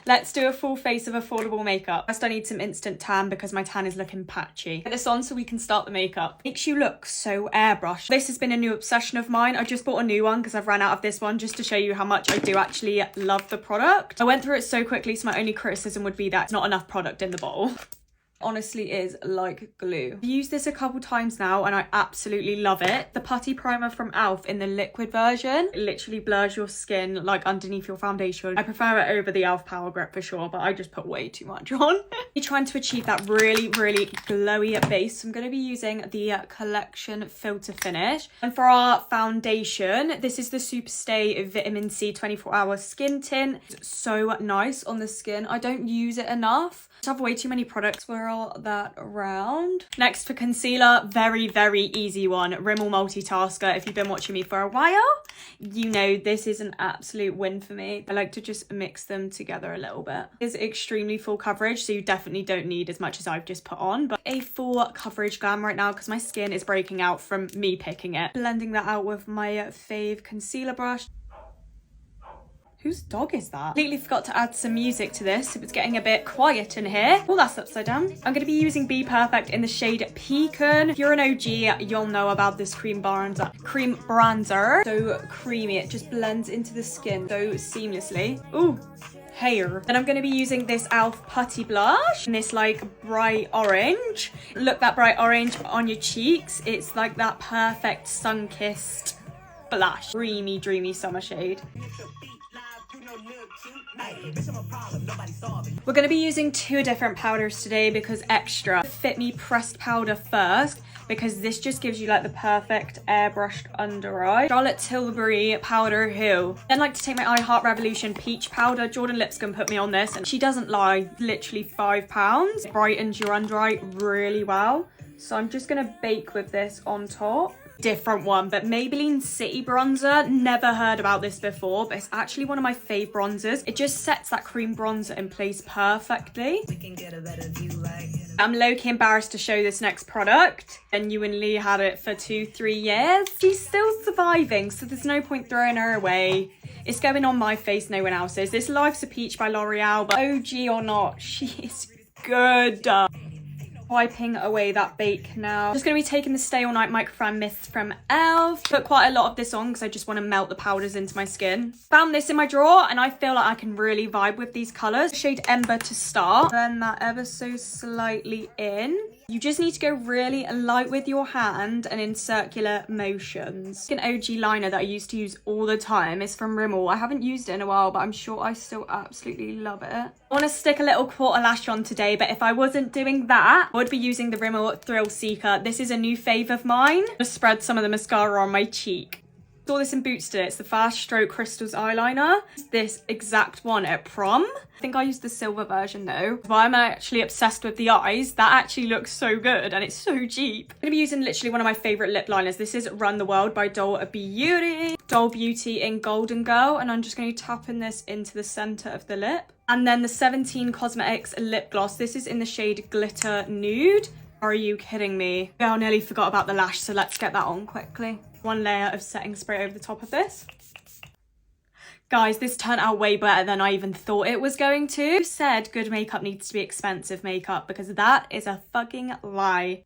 Let's do a full face of affordable makeup. First, I need some instant tan because my tan is looking patchy. Get this on so we can start the makeup. Makes you look so airbrushed. This has been a new obsession of mine. I just bought a new one because I've ran out of this one, just to show you how much I do actually love the product. I went through it so quickly, so my only criticism would be that it's not enough product in the bottle. Honestly is like glue. I've used this a couple times now and I absolutely love it. The putty primer from e.l.f. in the liquid version, it literally blurs your skin like underneath your foundation. I prefer it over the e.l.f. Power Grip for sure, but I just put way too much on. You're trying to achieve that really glowy base, so I'm going to be using the Collection Filter Finish. And for our foundation, this is the Superstay Vitamin C 24-hour skin tint. It's so nice on the skin. I don't use it enough. I have way too many products. Swirl that around. Next for concealer, very easy one. Rimmel Multitasker. If you've been watching me for a while, you know this is an absolute win for me. I like to just mix them together a little bit. It's extremely full coverage, so you definitely don't need as much as I've just put on, but a full coverage glam right now because my skin is breaking out from me picking it. Blending that out with my fave concealer brush. Whose dog is that? Completely forgot to add some music to this. It was getting a bit quiet in here. Oh, that's upside down. I'm going to be using Be Perfect in the shade Pecan. If you're an OG, you'll know about this cream bronzer. So creamy. It just blends into the skin so seamlessly. Ooh. Hair. Then I'm going to be using this e.l.f. putty blush in this like bright orange. Look, that bright orange on your cheeks. It's like that perfect sun-kissed blush. Dreamy summer shade. We're going to be using two different powders today because extra. Fit Me pressed powder first because this just gives you like the perfect airbrushed under eye. Charlotte Tilbury powder who. Then like to take my I Heart Revolution peach powder. Jordan Lipscomb put me on this and she doesn't lie, literally £5. It brightens your under eye really well. So I'm just going to bake with this on top. Different one, but Maybelline City Bronzer. Never heard about this before, but it's actually one of my fave bronzers. It just sets that cream bronzer in place perfectly. I'm low-key embarrassed to show this next product. Genuinely had it for 2-3 years. She's still surviving, so there's no point throwing her away. It's going on my face, no one else's. This Life's a Peach by L'Oreal, but OG or not, she is good. Wiping away that bake now. Just going to be taking the Stay All Night Microfan Mist from e.l.f. Put quite a lot of this on because I just want to melt the powders into my skin. Found this in my drawer and I feel like I can really vibe with these colours. Shade Ember to start. Blend that ever so slightly in. You just need to go really light with your hand and in circular motions. An OG liner that I used to use all the time is from Rimmel. I haven't used it in a while, but I'm sure I still absolutely love it. I want to stick a little quarter lash on today, but if I wasn't doing that, I would be using the Rimmel Thrill Seeker. This is a new fave of mine. Just spread some of the mascara on my cheek. Saw this in Boots today. It's the Fast Stroke Crystals eyeliner. It's this exact one at prom. I think I used the silver version though. But I'm actually obsessed with the eyes. That actually looks so good and it's so cheap. I'm going to be using literally one of my favourite lip liners. This is Run the World by Doll Beauty. Doll Beauty in Golden Girl. And I'm just going to tap in this into the centre of the lip. And then the 17 Cosmetics lip gloss. This is in the shade Glitter Nude. Are you kidding me? I nearly forgot about the lash, so let's get that on quickly. One layer of setting spray over the top of this. Guys, this turned out way better than I even thought it was going to. Who said good makeup needs to be expensive makeup? Because that is a fucking lie.